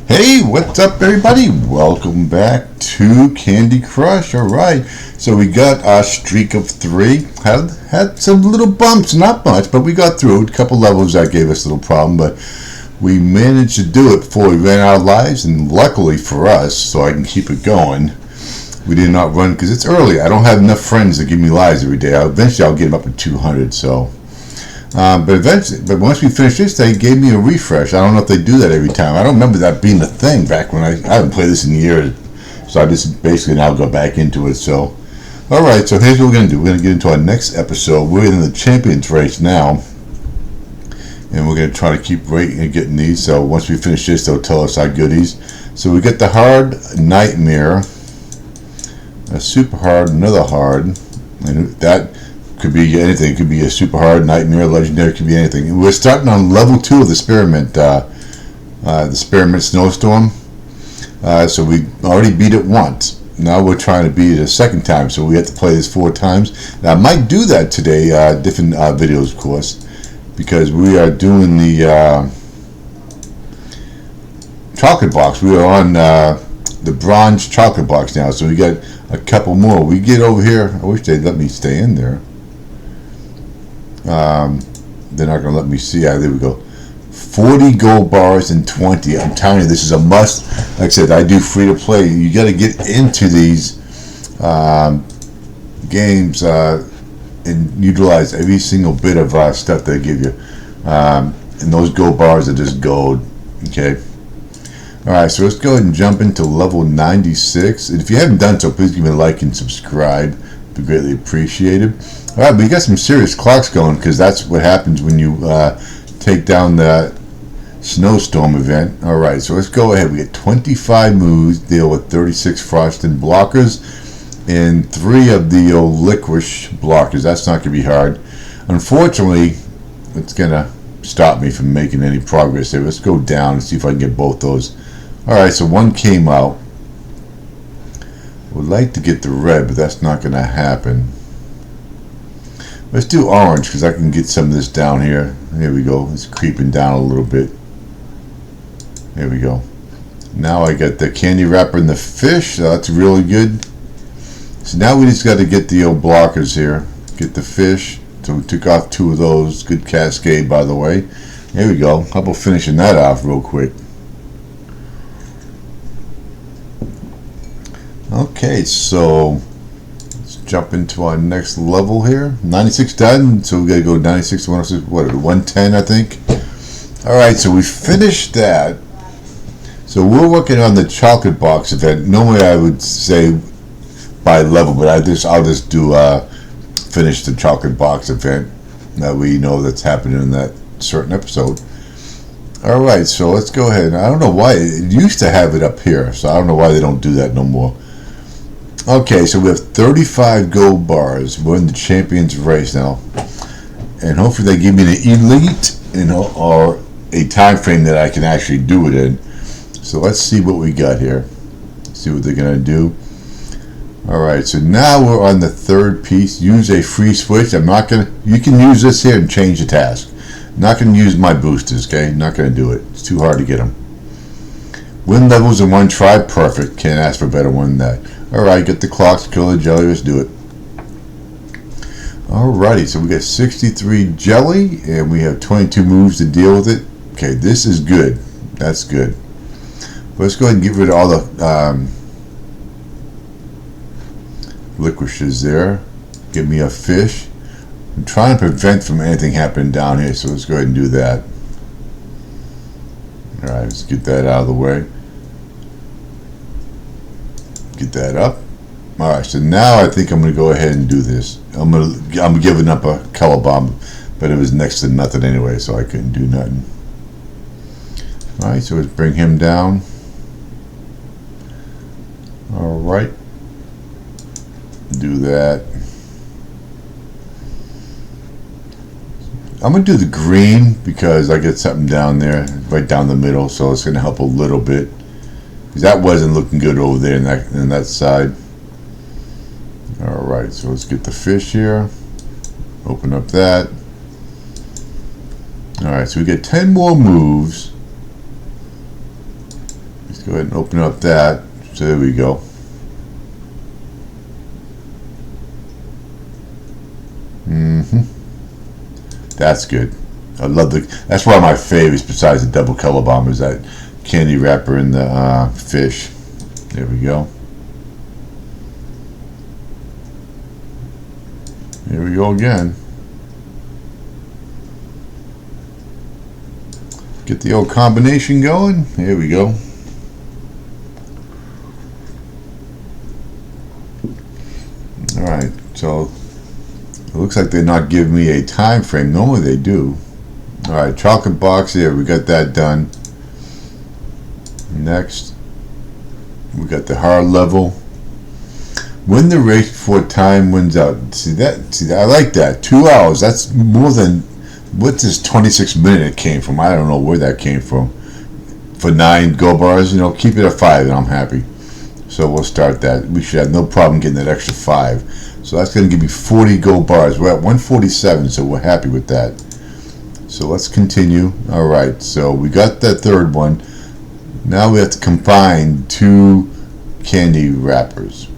Hey, what's up everybody? Welcome back to Candy Crush. Alright, so we got our streak of 3. Had some little bumps, not much, but we got through it. A couple levels that gave us a little problem, but we managed to do it before we ran out of lives, and luckily for us, so I can keep it going, we did not run because it's early. I don't have enough friends to give me lives every day. Eventually I'll get them up to 200, so... But once we finished this, they gave me a refresh. I don't know if they do that every time. I don't remember that being a thing back when I haven't played this in years. So I just basically now go back into it. So, alright, so here's what we're going to do. We're going to get into our next episode. We're in the Champions race now. And we're going to try to keep getting these. So once we finish this, they'll tell us our goodies. So we get the hard Nightmare. A super hard, another hard. And that... could be anything. It could be a super hard, nightmare, legendary. It could be anything. We're starting on level 2 of the Spearmint Snowstorm. So we already beat it once. Now we're trying to beat it a second time. So we have to play this 4 times. Now I might do that today. Different videos, of course, because we are doing the chocolate box. We are on the bronze chocolate box now. So we got a couple more. We get over here. I wish they'd let me stay in there. They're not going to let me see. There we go. 40 gold bars and 20. I'm telling you, this is a must. Like I said, I do free to play. You got to get into these games and utilize every single bit of stuff they give you. And those gold bars are just gold. Okay. Alright, so let's go ahead and jump into level 96. And if you haven't done so, please give me a like and subscribe. It'd be greatly appreciated. Alright, but you got some serious clocks going, because that's what happens when you take down the snowstorm event. Alright, so let's go ahead. We get 25 moves, deal with 36 frosted blockers, and 3 of the licorice blockers. That's not going to be hard. Unfortunately, it's going to stop me from making any progress there. Let's go down and see if I can get both those. Alright, so one came out. Would like to get the red, but that's not going to happen. Let's do orange, because I can get some of this down here. There we go. It's creeping down a little bit. There we go. Now I got the candy wrapper and the fish. So that's really good. So now we just got to get the old blockers here. Get the fish. So we took off 2 of those. Good cascade, by the way. There we go. How about finishing that off real quick? Okay, so let's jump into our next level here. 96 done, so we gotta go 96 to 106, what, 110 I think. Alright, so we finished that. So we're working on the chocolate box event. Normally I would say by level, but I'll just do finish the chocolate box event. That we know that's happening in that certain episode. Alright, so let's go ahead. I don't know why it used to have it up here, so I don't know why they don't do that no more. Okay, so we have 35 gold bars. We're in the Champions race now, and hopefully they give me the elite, or a time frame that I can actually do it in. So let's see what we got here. See what they're gonna do. All right, so now we're on the 3rd piece. Use a free switch. I'm not gonna. You can use this here and change the task. Not gonna use my boosters. Okay, not gonna do it. It's too hard to get them. Win levels in 1 try. Perfect. Can't ask for a better one than that. Alright, get the clocks, kill the jelly, let's do it. Alrighty, so we got 63 jelly, and we have 22 moves to deal with it. Okay, this is good. That's good. Let's go ahead and get rid of all the licorices there. Give me a fish. I'm trying to prevent from anything happening down here, so let's go ahead and do that. Alright, let's get that out of the way. Get that up. Alright, so now I think I'm going to go ahead and do this. I'm giving up a color bomb, but it was next to nothing anyway, so I couldn't do nothing. Alright, so let's bring him down. Alright. Do that. I'm going to do the green because I get something down there, right down the middle, so it's going to help a little bit. Because that wasn't looking good over there in that side. Alright, so let's get the fish here. Open up that. Alright, so we get 10 more moves. Let's go ahead and open up that. So there we go. That's good. I love that's one of my favorites besides the double color bomb is that candy wrapper in the fish. There we go. Here we go again. Get the old combination going. Here we go. Alright, so it looks like they're not giving me a time frame. Normally they do. Alright, chocolate box here. We got that done. Next, we got the hard level. Win the race before time wins out. See that? I like that. 2 hours. That's more than what this 26 minute it came from. I don't know where that came from. For 9 gold bars, you know, keep it at 5 and I'm happy. So we'll start that. We should have no problem getting that extra 5. So that's going to give me 40 gold bars. We're at 147, so we're happy with that. So let's continue. Alright, so we got that third one. Now we have to combine 2 candy wrappers.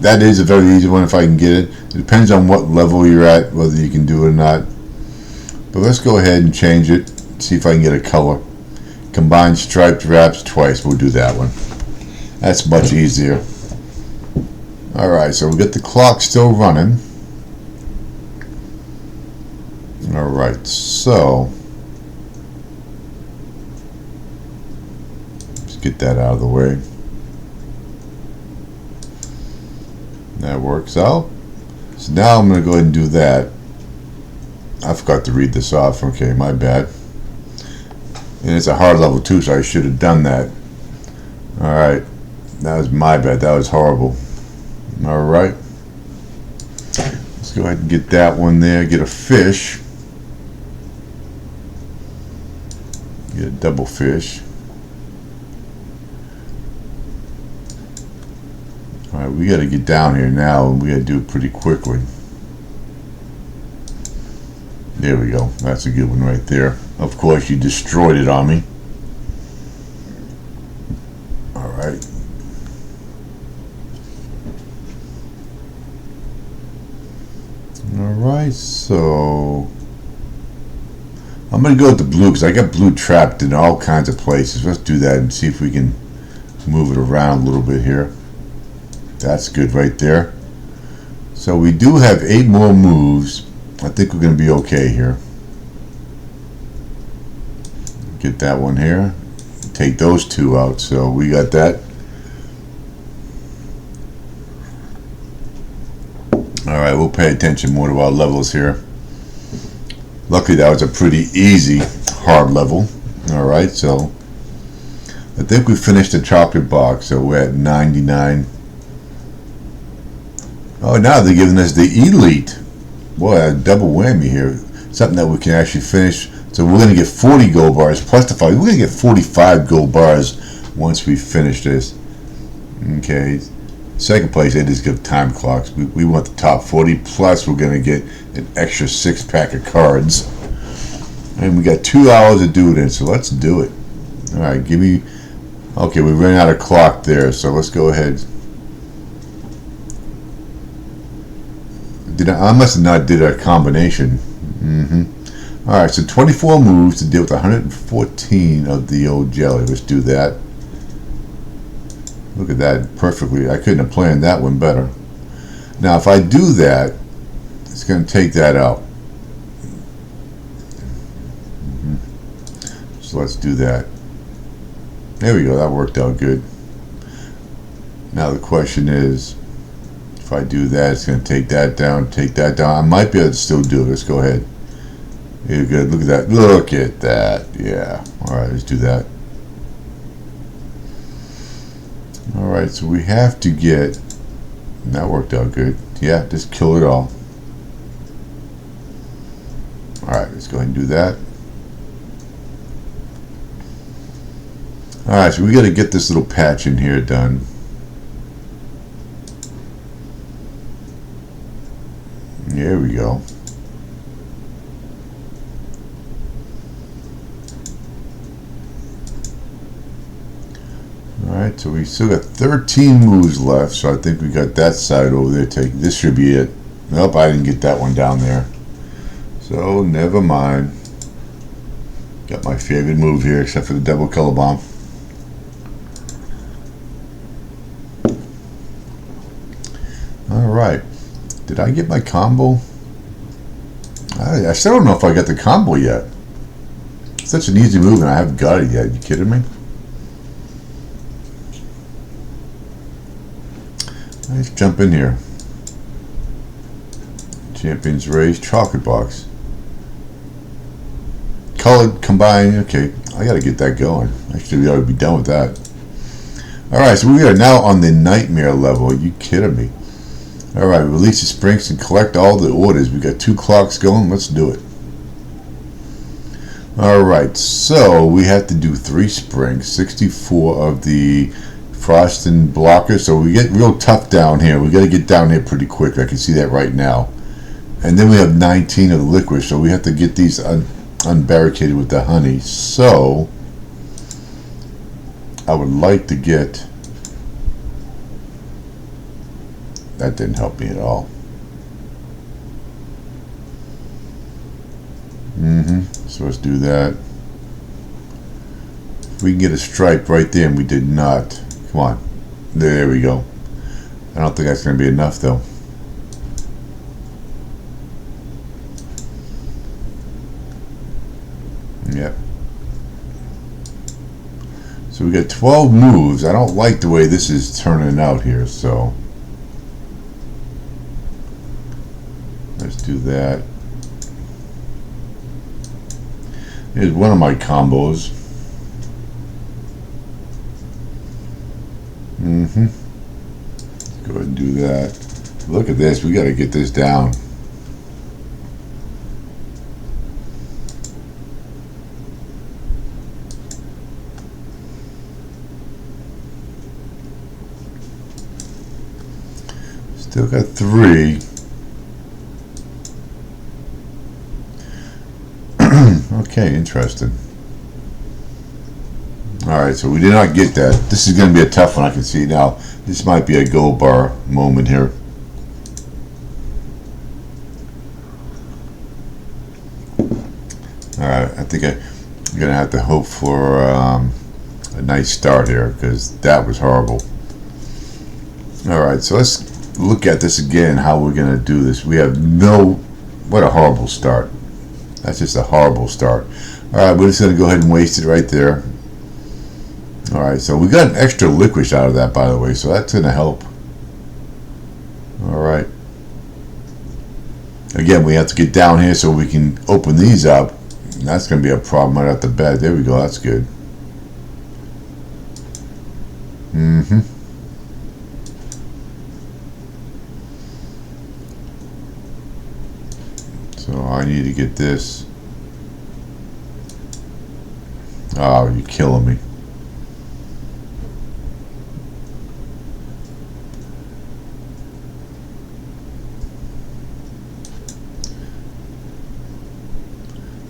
That is a very easy one if I can get it. It depends on what level you're at, whether you can do it or not. But let's go ahead and change it. See if I can get a color. Combine striped wraps twice. We'll do that one. That's much easier. Alright, so we got the clock still running. Alright, so let's get that out of the way. That works out. So now I'm going to go ahead and do that. I forgot to read this off. Okay, my bad. And it's a hard level too, so I should have done that. Alright. That was my bad. That was horrible. Alright. Let's go ahead and get that one there. Get a fish. Get a double fish. Alright, we got to get down here now, and we got to do it pretty quickly. There we go. That's a good one right there. Of course, you destroyed it on me. Alright. Alright, so I'm going to go with the blue because I got blue trapped in all kinds of places. Let's do that and see if we can move it around a little bit here. That's good right there. So we do have 8 more moves. I think we're going to be okay here. Get that one here. Take those 2 out. So we got that. Alright, we'll pay attention more to our levels here. Luckily that was a pretty easy hard level. Alright, so I think we finished the chocolate box. So we're at 99. Oh, now they're giving us the elite. Boy, a double whammy here. Something that we can actually finish. So we're going to get 40 gold bars plus the 5. We're going to get 45 gold bars once we finish this. Okay. Second place, they just give time clocks. We want the top 40 plus we're going to get an extra 6-pack of cards. And we got 2 hours to do it in, so let's do it. Alright, give me... Okay, we ran out of clock there, so let's go ahead. I must have not did a combination. Alright, so 24 moves to deal with 114 of the old jelly. Let's do that. Look at that perfectly. I couldn't have planned that one better. Now if I do that, it's going to take that out. So let's do that. There we go. That worked out good. Now the question is, if I do that, it's going to take that down, take that down. I might be able to still do it. Let's go ahead. You're good. Look at that. Look at that. Yeah. Alright, let's do that. Alright, so we have to get... That worked out good. Yeah, just kill it all. Alright, let's go ahead and do that. Alright, so we got to get this little patch in here done. There we go. Alright, so we still got 13 moves left, so I think we got that side over there taken. This should be it. Nope, I didn't get that one down there. So, never mind. Got my favorite move here, except for the double color bomb. Alright. Did I get my combo? I still don't know if I got the combo yet. It's such an easy move and I haven't got it yet. Are you kidding me? Let's jump in here. Champions Race, chocolate box. Colored, combined, okay. I gotta get that going. Actually, we ought to be done with that. Alright, so we are now on the nightmare level. Are you kidding me? Alright, release the springs and collect all the orders. We got 2 clocks going. Let's do it. Alright, so we have to do 3 springs, 64 of the frost and blocker, so we get real tough down here. We got to get down here pretty quick. I can see that right now. And then we have 19 of the liquid, so we have to get these unbarricaded with the honey. So I would like to get... That didn't help me at all. So let's do that. If we can get a stripe right there, and we did not. Come on. There we go. I don't think that's going to be enough, though. Yep. So we got 12 moves. I don't like the way this is turning out here, so let's do that. Here's one of my combos. Let's go ahead and do that. Look at this. We got to get this down. Still got 3. Okay, interesting. Alright, so we did not get that. This is going to be a tough one, I can see now. This might be a gold bar moment here. Alright, I think I'm going to have to hope for a nice start here, because that was horrible. Alright, so let's look at this again, how we're going to do this. We have no... What a horrible start. That's just a horrible start. Alright, we're just going to go ahead and waste it right there. Alright, so we got an extra liquid out of that, by the way, so that's going to help. Alright. Again, we have to get down here so we can open these up. And that's going to be a problem right off the bat. There we go, that's good. So I need to get this. Oh, you're killing me.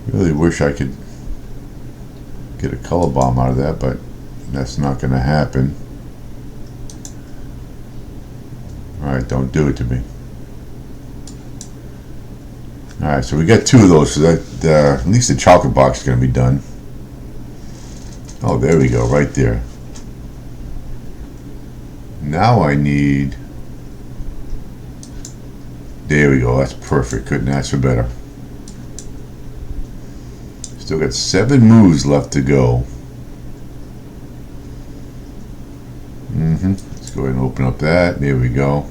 Really wish I could get a color bomb out of that, but that's not going to happen. Alright, don't do it to me. Alright, so we got 2 of those, so that at least the chocolate box is going to be done. Oh, there we go, right there. Now I need... There we go, that's perfect. Couldn't ask for better. Still got 7 moves left to go. Let's go ahead and open up that. There we go.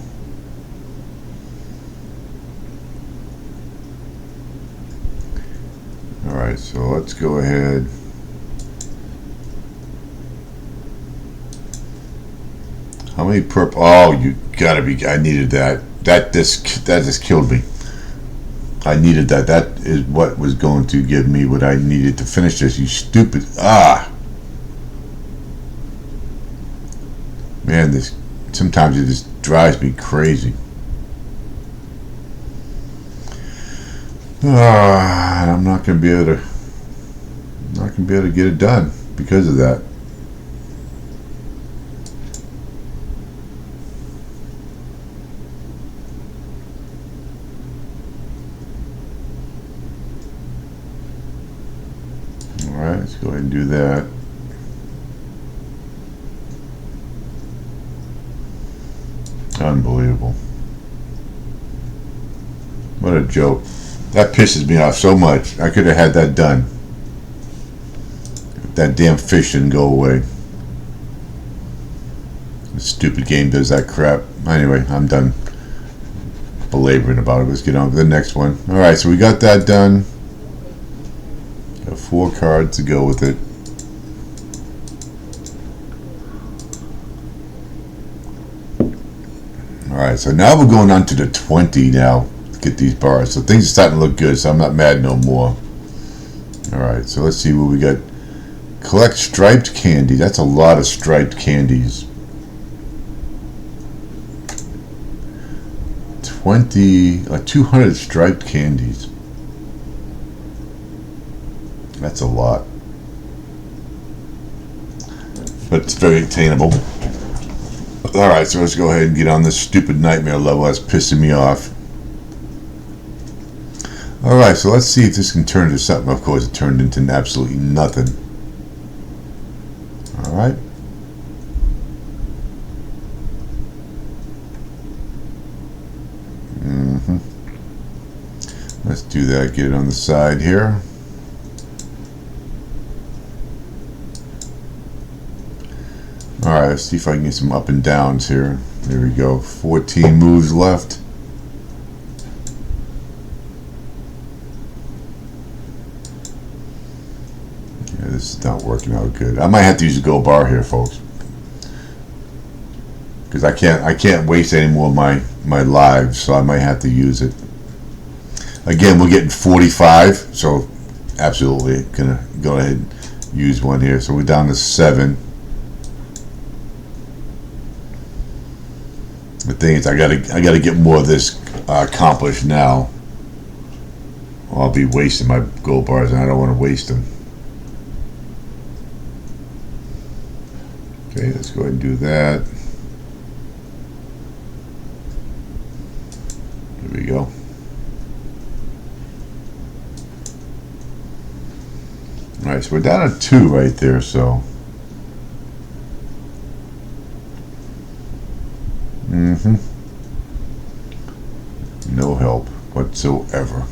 Alright, so let's go ahead. How many purple? Oh, you gotta be. I needed that. That just killed me. I needed that. That is what was going to give me what I needed to finish this. You stupid. Man, this sometimes it just drives me crazy. I'm not gonna be able to. Not gonna be able to get it done because of that. Alright, let's go ahead and do that. Unbelievable. What a joke. That pisses me off so much. I could have had that done. If that damn fish didn't go away. This stupid game does that crap. Anyway, I'm done belaboring about it. Let's get on to the next one. Alright, so we got that done. Got 4 cards to go with it. Alright, so now we're going on to the 20 now to get these bars. So things are starting to look good, so I'm not mad no more. Alright, so let's see what we got. Collect striped candy. That's a lot of striped candies. 200 striped candies. That's a lot. But it's very attainable. Alright, so let's go ahead and get on this stupid nightmare level that's pissing me off. Alright, so let's see if this can turn into something. Of course, it turned into absolutely nothing. Alright. Let's do that. Get it on the side here. Alright, let's see if I can get some up and downs here. There we go. 14 moves left. Yeah, this is not working out good. I might have to use a gold bar here, folks. Because I can't waste any more of my lives, so I might have to use it. Again, we're getting 45, so absolutely gonna go ahead and use one here. So we're down to 7. The thing is, I gotta get more of this accomplished now. Or I'll be wasting my gold bars, and I don't want to waste them. Okay, let's go ahead and do that. There we go. Alright, so we're down to 2 right there, so. No help whatsoever.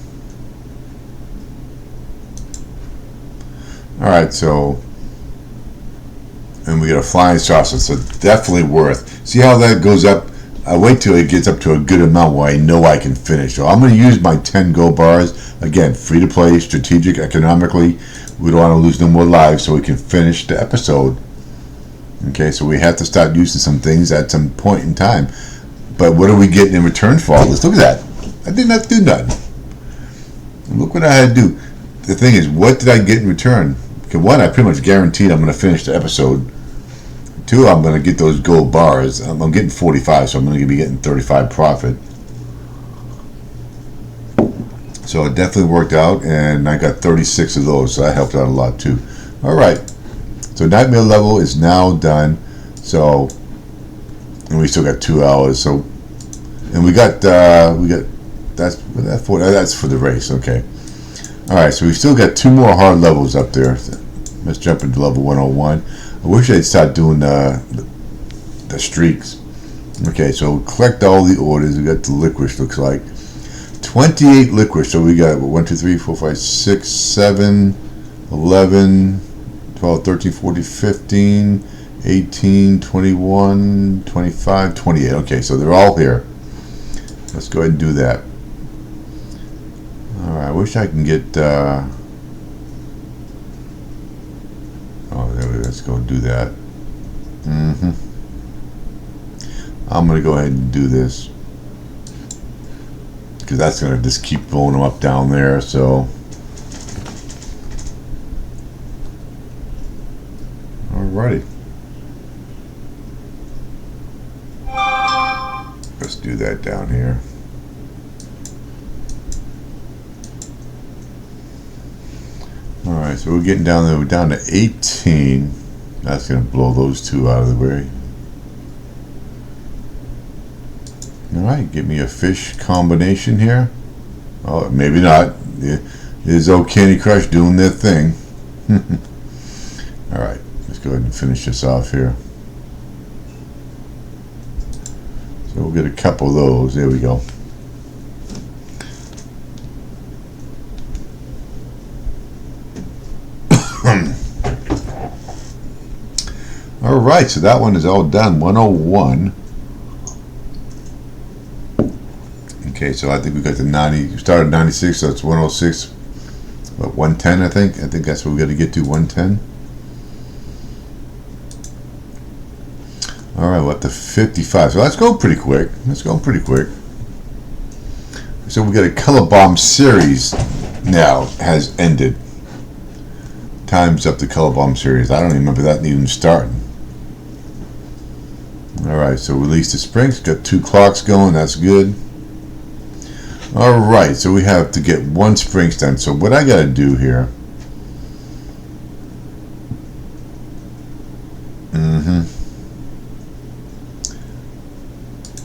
Alright, so. And we get a flying saucer, so definitely worth. See how that goes up? I wait till it gets up to a good amount where I know I can finish. So I'm going to use my 10 gold bars. Again, free to play, strategic, economically. We don't want to lose no more lives so we can finish the episode. Okay, so we have to start using some things at some point in time. But what are we getting in return for all this? Look at that. I didn't have to do nothing. Look what I had to do. The thing is, what did I get in return? Okay, 1, I pretty much guaranteed I'm going to finish the episode. 2, I'm going to get those gold bars. I'm getting 45, so I'm going to be getting 35 profit. So it definitely worked out, and I got 36 of those, so that helped out a lot too. Alright, so nightmare level is now done. So, and we still got 2 hours. So, and we got that's for the race. Okay. Alright, so we've still got 2 more hard levels up there. Let's jump into level 101. I wish they'd start doing the streaks. Okay, so collect all the orders. We got the licorice, looks like 28 licorice. So we got 1, 2, 3, 4, 5, 6, 7, 11, 12, 13, 14, 15, 18, 21, 25, 28. Okay, so they're all here. Let's go ahead and do that. Alright, I wish I can get let's go do that. I'm gonna go ahead and do this because that's gonna just keep blowing them up down there. So alrighty, let's do that down here. Alright, so we're getting down there. We're down to 18. That's going to blow those 2 out of the way. Alright, give me a fish combination here. Oh, maybe not. There's old Candy Crush doing their thing. Alright, let's go ahead and finish this off here. So we'll get a couple of those. There we go. Alright, so that one is all done. 101. Okay, so I think we got the 90. We started 96, so it's 106. What, 110, I think? I think that's what we got to get to, 110. Alright, we're up to 55. So let's go pretty quick. Let's go pretty quick. So we got a Color Bomb series now has ended. Time's up the Color Bomb series. I don't even remember that even starting. Alright, so release the springs. Got 2 clocks going. That's good. Alright, so we have to get 1 spring done. So what I got to do here.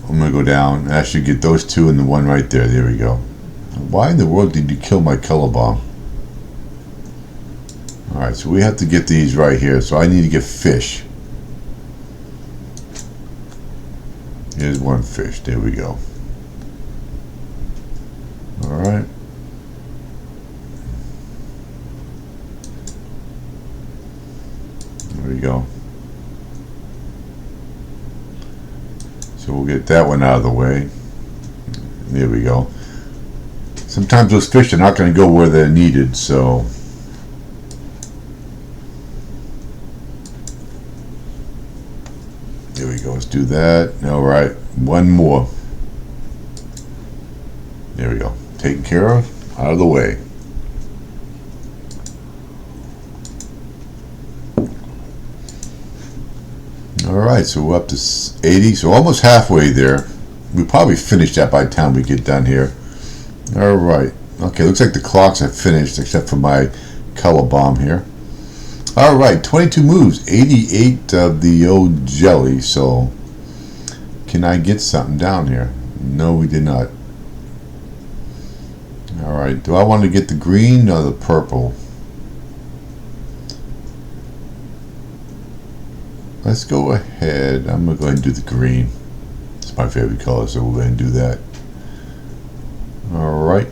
I'm going to go down. I should get those 2 and the 1 right there. There we go. Why in the world did you kill my Color Bomb? Alright, so we have to get these right here. So I need to get fish. Here's 1 fish. There we go. Alright. There we go. So we'll get that one out of the way. There we go. Sometimes those fish are not going to go where they're needed, so there we go. Let's do that. Alright, 1 more. There we go. Taken care of. Out of the way. Alright, so we're up to 80. So almost halfway there. We'll probably finish that by the time we get done here. Alright. Okay, looks like the clocks are finished except for my Color Bomb here. Alright, 22 moves. 88 of the old jelly. So, can I get something down here? No, we did not. Alright, do I want to get the green or the purple? Let's go ahead. I'm going to go ahead and do the green. It's my favorite color, so we'll go ahead and do that. Alright.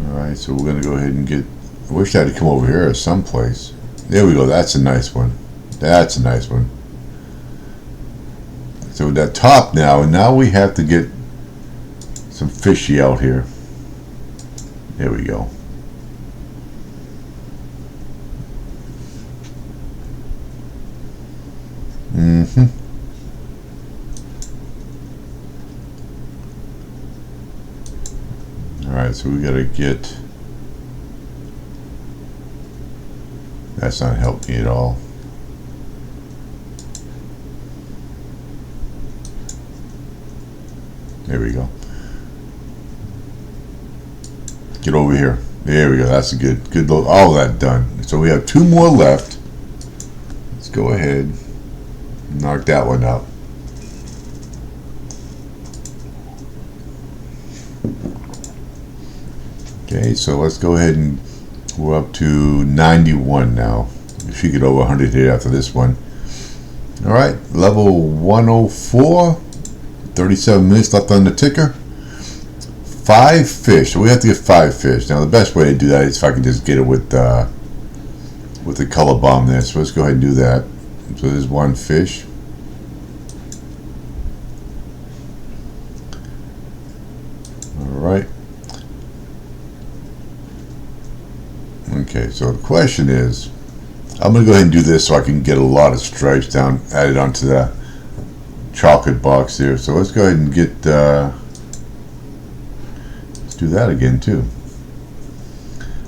Alright, so we're going to go ahead and get... I wish I had to come over here or someplace. There we go. That's a nice one. That's a nice one. So with that top now, and now we have to get some fishy out here. There we go. Alright, so we gotta get... That's not helping at all. There we go. Get over here. There we go. That's a good load. All that done. So we have 2 more left. Let's go ahead and knock that one out. Okay, so let's go ahead and we're up to 91 now. We should get over 100 here after this one. Alright, level 104. 37 minutes left on the ticker. 5 fish. So we have to get 5 fish. Now the best way to do that is if I can just get it with the Color Bomb there. So let's go ahead and do that. So there's 1 fish. Alright. Okay, so the question is, I'm going to go ahead and do this so I can get a lot of stripes down, added onto the chocolate box here. So let's go ahead and get, let's do that again too.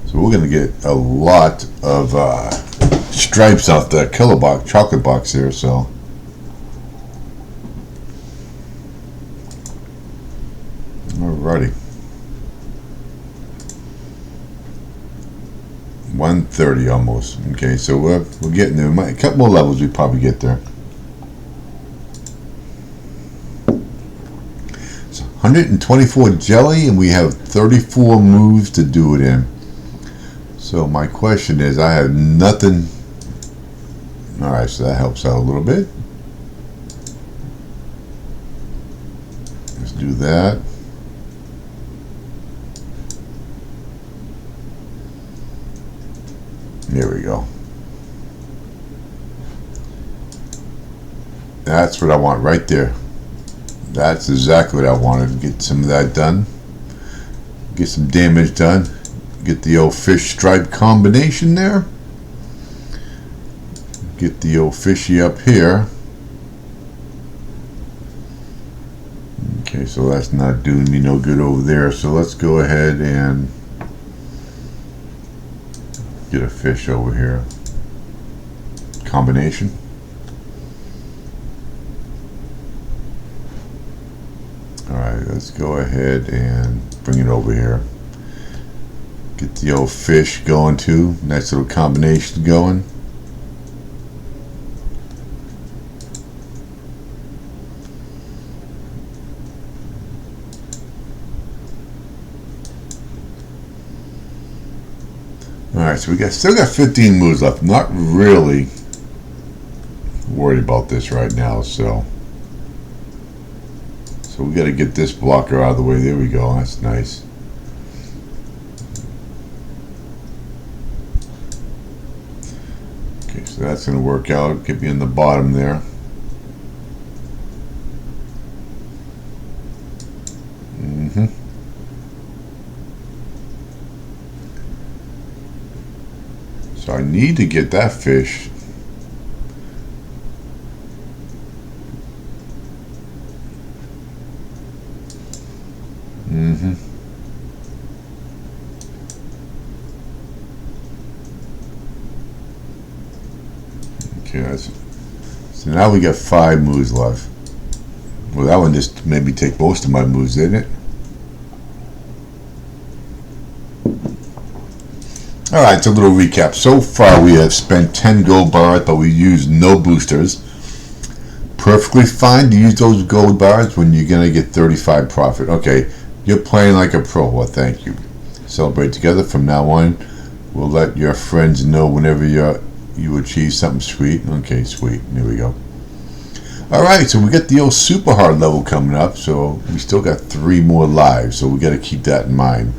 So we're going to get a lot of stripes off the color box, chocolate box here. So alrighty. 130 almost. Okay, so we're getting there. A couple more levels, we probably get there. So 124 jelly, and we have 34 moves to do it in. So my question is, I have nothing. Alright, so that helps out a little bit. Let's do that. There we go. That's what I want right there. That's exactly what I wanted. Get some of that done. Get some damage done. Get the old fish stripe combination there. Get the old fishy up here. Okay, so that's not doing me no good over there. So let's go ahead and get a fish over here. Combination. Alright, let's go ahead and bring it over here. Get the old fish going too. Nice little combination going. Alright, so we still got 15 moves left. Not really worried about this right now, so we got to get this blocker out of the way. There we go. That's nice. Okay, so that's going to work out. Get me in the bottom there. So I need to get that fish. Okay, so now we got 5 moves left. Well, that one just made me take most of my moves, didn't it? Alright, so a little recap. So far we have spent 10 gold bars, but we used no boosters. Perfectly fine to use those gold bars when you're going to get 35 profit. Okay, you're playing like a pro. Well, thank you. Celebrate together. From now on, we'll let your friends know whenever you achieve something sweet. Okay, sweet. There we go. Alright, so we got the old super hard level coming up, so we still got 3 more lives, so we got to keep that in mind.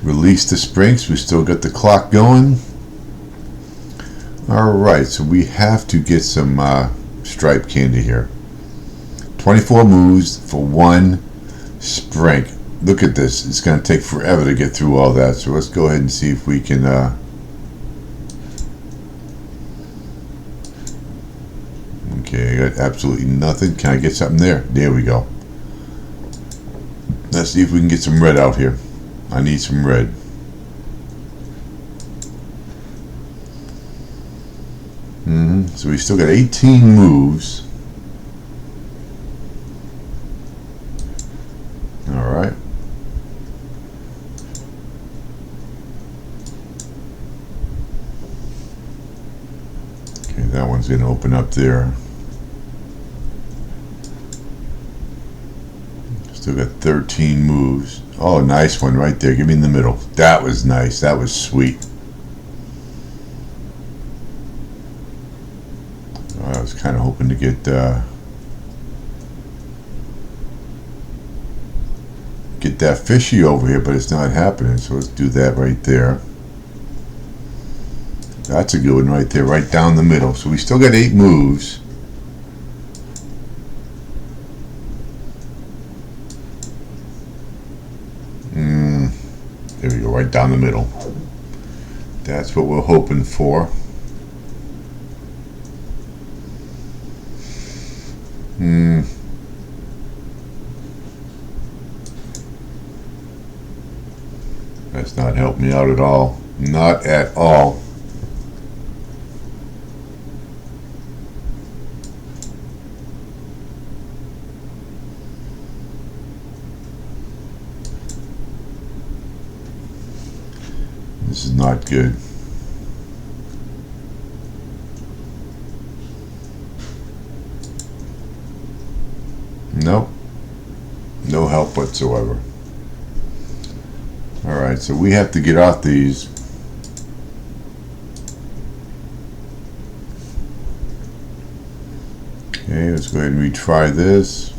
Release the springs. We still got the clock going. Alright, so we have to get some stripe candy here. 24 moves for 1 spring. Look at this. It's going to take forever to get through all that, so let's go ahead and see if we can okay, I got absolutely nothing. Can I get something there? There we go. Let's see if we can get some red out here. I need some red. So we still got 18 moves. Alright. Okay, that one's going to open up there. Still got 13 moves. Oh, nice one right there. Give me in the middle. That was nice. That was sweet. I was kind of hoping to get that fishy over here, but it's not happening. So let's do that right there. That's a good one right there, right down the middle. So we still got 8 moves. There we go, right down the middle. That's what we're hoping for. That's not helping me out at all. Not at all. This is not good. Nope. no help whatsoever. Alright, so we have to get off these. Okay, let's go ahead and retry this.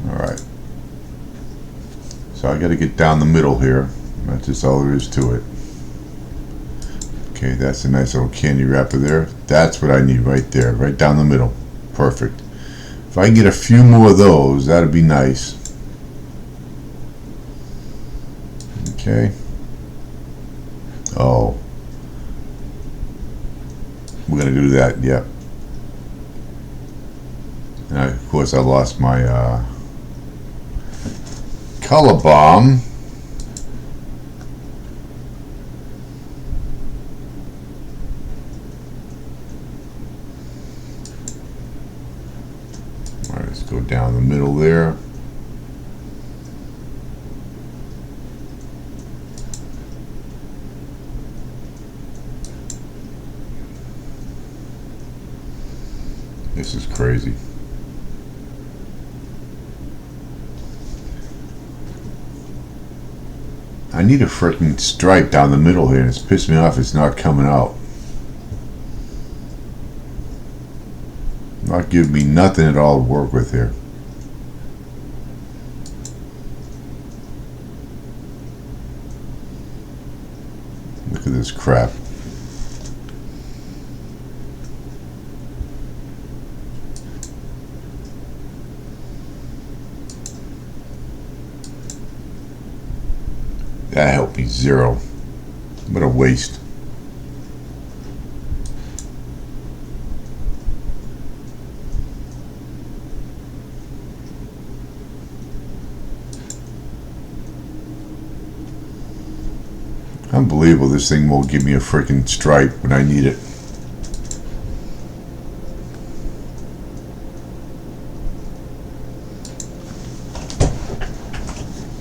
Alright. So I got to get down the middle here. That's just all there is to it. Okay, that's a nice little candy wrapper there. That's what I need right there, right down the middle. Perfect. If I can get a few more of those, that'd be nice. Okay. Oh. We're going to do that, yep. And of course I lost my color bomb. Alright, let's go down the middle there. This is crazy. I need a freaking stripe down the middle here, and it's pissed me off it's not coming out. Not giving me nothing at all to work with here. Look at this crap. That helped me zero. What a waste. Unbelievable, this thing won't give me a freaking stripe when I need it.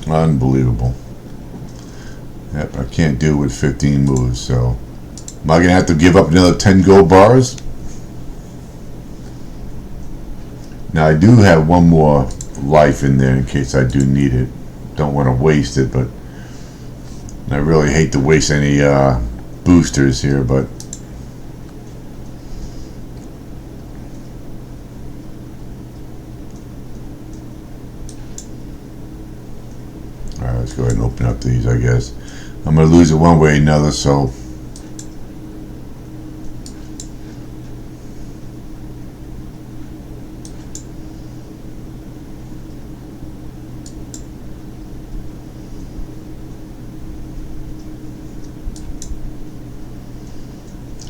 Unbelievable. Yep, I can't do it with 15 moves, so am I going to have to give up another 10 gold bars? Now I do have one more life in there in case I do need it. Don't want to waste it, but I really hate to waste any boosters here, but alright, let's go ahead and open up these, I guess. I'm going to lose it one way or another, so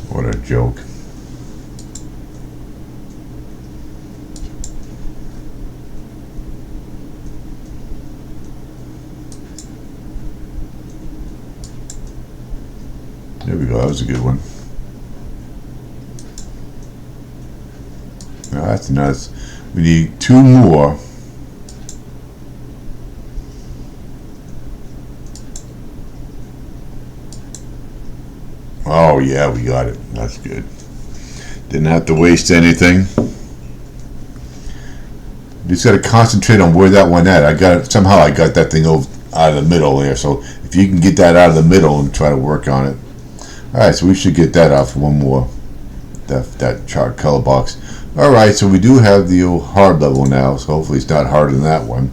what a joke. There we go, that was a good one. Now that's nuts. We need 2 more. Oh yeah, we got it. That's good. Didn't have to waste anything. Just got to concentrate on where that one at. I got it. Somehow I got that thing over out of the middle there. So if you can get that out of the middle and try to work on it. All right, so we should get that off one more. That chart color box. All right, so we do have the old hard level now. So hopefully it's not harder than that one.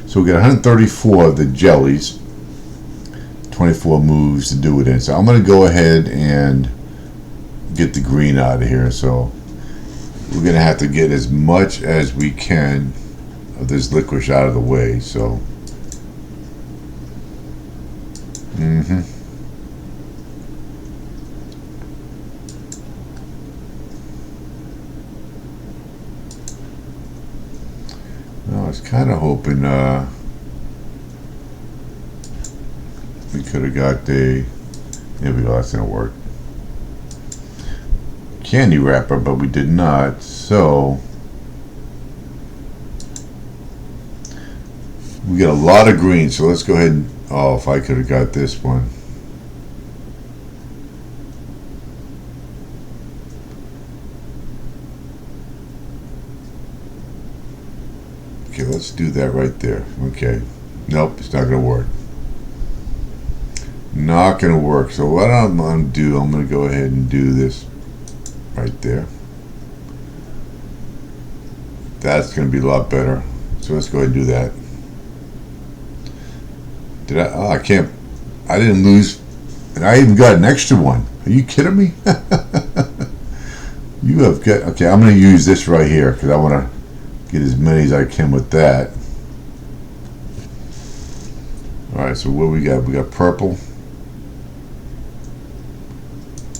So we got 134 of the jellies. 24 moves to do it in. So I'm going to go ahead and get the green out of here. So we're going to have to get as much as we can of this licorice out of the way. So I was kind of hoping we could have got the, there we go, that's gonna work, candy wrapper, but we did not. So we got a lot of green, so let's go ahead and, oh, if I could have got this one. Okay, let's do that right there. Okay. Nope, it's not going to work. Not going to work. So what I'm going to do, I'm going to go ahead and do this right there. That's going to be a lot better. So let's go ahead and do that. Did I? Oh, I can't. I didn't lose. And I even got an extra one. Are you kidding me? You have got. Okay, I'm going to use this right here because I want to get as many as I can with that. Alright, so what we got? We got purple.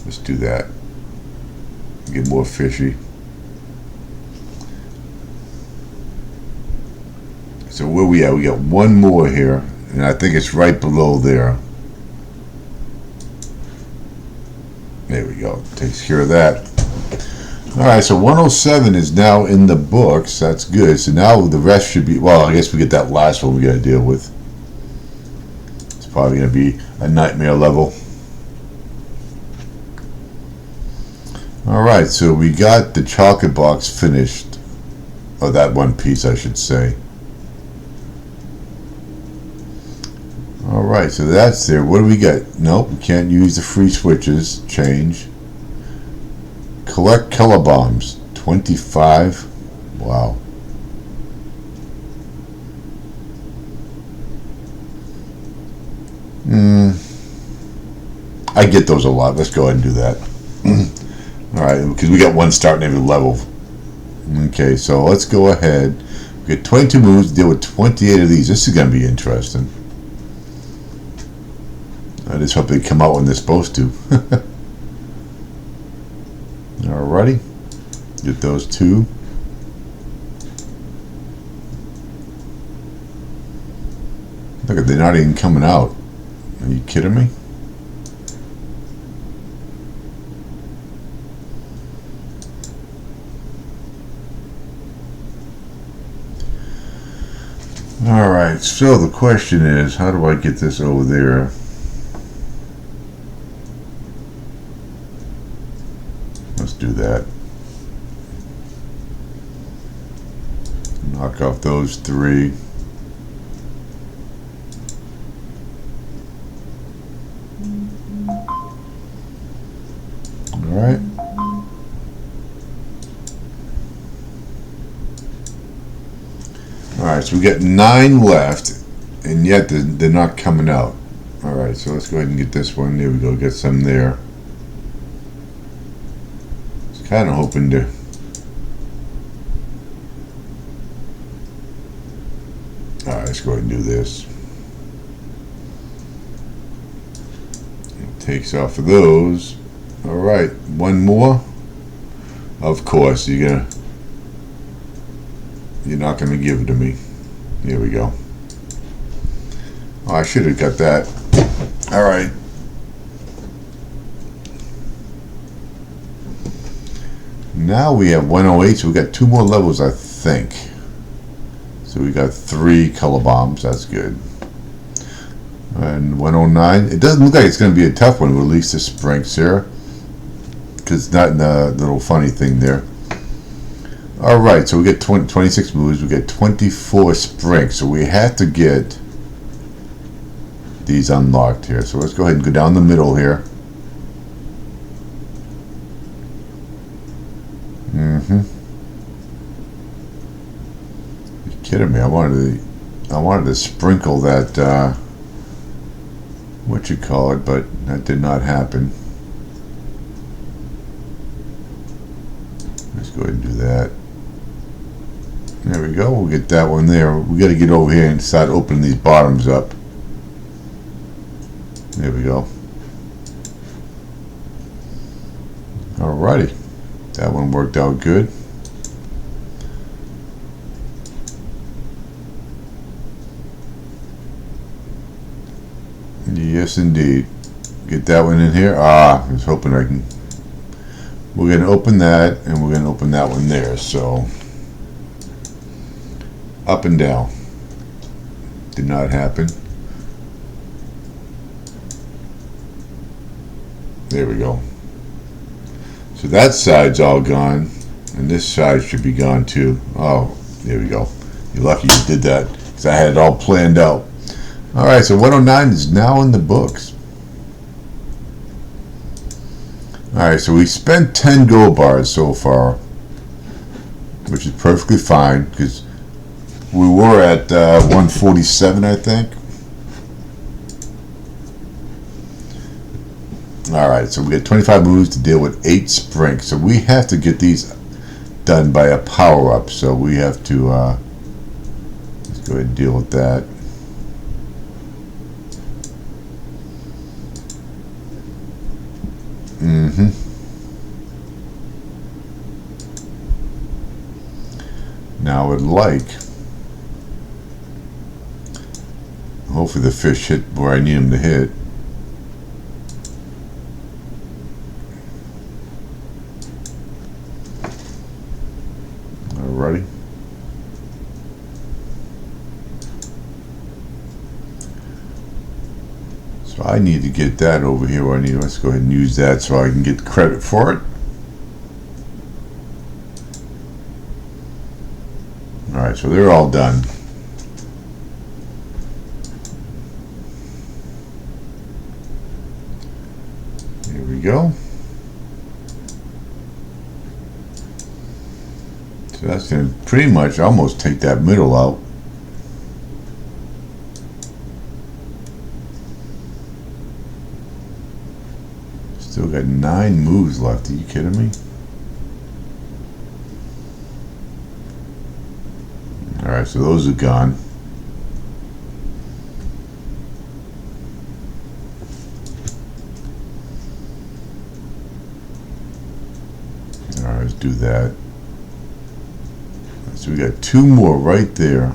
Let's do that. Get more fishy. So where we at? We got one more here, and I think it's right below there. There we go. Takes care of that. Alright, so 107 is now in the books. That's good. So now the rest should be, well, I guess we get that last one we got to deal with. It's probably going to be a nightmare level. Alright, so we got the chocolate box finished. Or that one piece, I should say. Alright, so that's there. What do we got? Nope, we can't use the free switches. Change. Collect color bombs. 25. Wow. I get those a lot. Let's go ahead and do that. Alright, because we got one starting every level. Okay, so let's go ahead. We get 22 moves, deal with 28 of these. This is going to be interesting. I just hope they come out when they're supposed to. Alrighty. Get those two. Look, they're not even coming out. Are you kidding me? Alright, so the question is, how do I get this over there? Let's do that. Knock off those three. Alright. Alright, so we got 9 left, and yet they're not coming out. Alright, so let's go ahead and get this one. There we go, get some there. Just kind of hoping to... Alright, let's go ahead and do this. It takes off of those. Alright, one more. Of course, you're not gonna give it to me. Here we go. Oh, I should have got that. Alright. Now we have 108, so we got 2 more levels, I think. So we got 3 color bombs, that's good. And 109, it doesn't look like it's going to be a tough one, with at least the sprinks here. Because it's not in the little funny thing there. Alright, so we get 26 moves, we get 24 sprinks, so we have to get these unlocked here. So let's go ahead and go down the middle here. You're kidding me, I wanted to sprinkle that, what you call it, but that did not happen. Let's go ahead and do that. There we go, we'll get that one there. We got to get over here and start opening these bottoms up. There we go. Alrighty, that one worked out good. Yes, indeed. Get that one in here. I was hoping I can. We're going to open that, and we're going to open that one there. So, up and down. Did not happen. There we go. So that side's all gone, and this side should be gone too. Oh, there we go. You're lucky you did that, because I had it all planned out. Alright, so 109 is now in the books. Alright, so we spent 10 gold bars so far, which is perfectly fine, because we were at 147, I think. Alright, so we got 25 moves to deal with 8 sprints. So we have to get these done by a power-up. So we have to let's go ahead and deal with that. Now I would like, hopefully the fish hit where I need them to hit. Alrighty. So I need to get that over here where I need. Let's go ahead and use that so I can get credit for it. Alright, so they're all done. Here we go. So that's going to pretty much almost take that middle out. Still got 9 moves left. Are you kidding me? Alright, so those are gone. Alright, let's do that. So we got 2 more right there.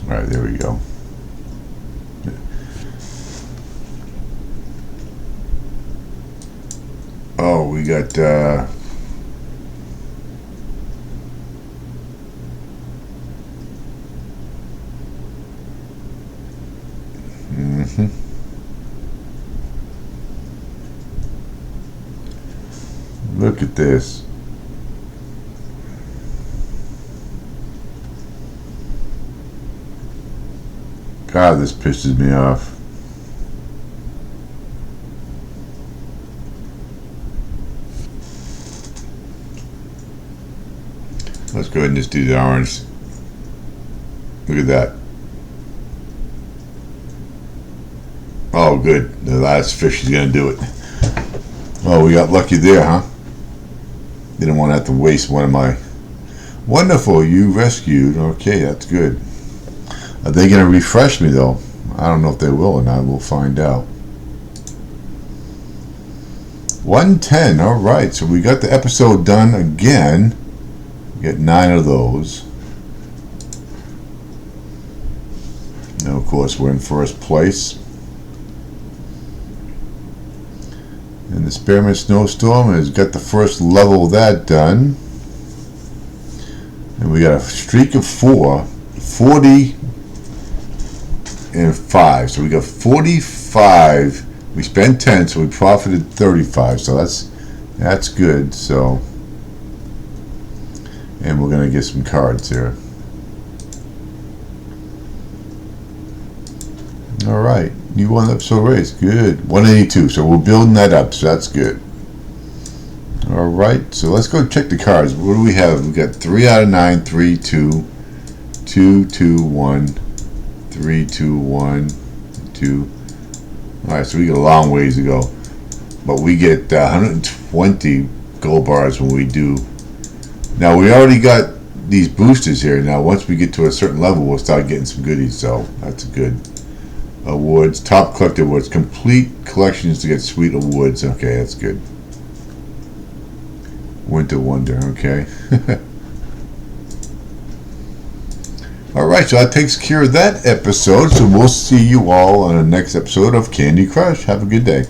Alright, there we go. Oh, we got look at this. God, this pisses me off. Let's go ahead and just do the orange. Look at that. Oh, good. The last fish is going to do it. Oh, we got lucky there, huh? Didn't want to have to waste one of my... Wonderful, you rescued. Okay, that's good. Are they going to refresh me, though? I don't know if they will or not. We'll find out. 110. All right, so we got the episode done again. We got 9 of those. Now, of course, we're in first place. And the Spearmint Snowstorm has got the first level of that done. And we got a streak of 40 and 5. So we got 45. We spent 10, so we profited 35. So that's good. So, and we're gonna get some cards here. All right, you won the episode race. Good. 182. So we're building that up. So that's good. All right. So let's go check the cards. What do we have? We got 3 out of 9, 3, 2, 2, 2, 1, 3, 2, 1, 2. All right. So we got a long ways to go, but we get 120 gold bars when we do. Now we already got these boosters here. Now once we get to a certain level, we'll start getting some goodies. So that's good. Awards, top collector awards, complete collections to get sweet awards. Okay, that's good. Winter Wonder, okay. Alright, so that takes care of that episode. So we'll see you all on the next episode of Candy Crush. Have a good day.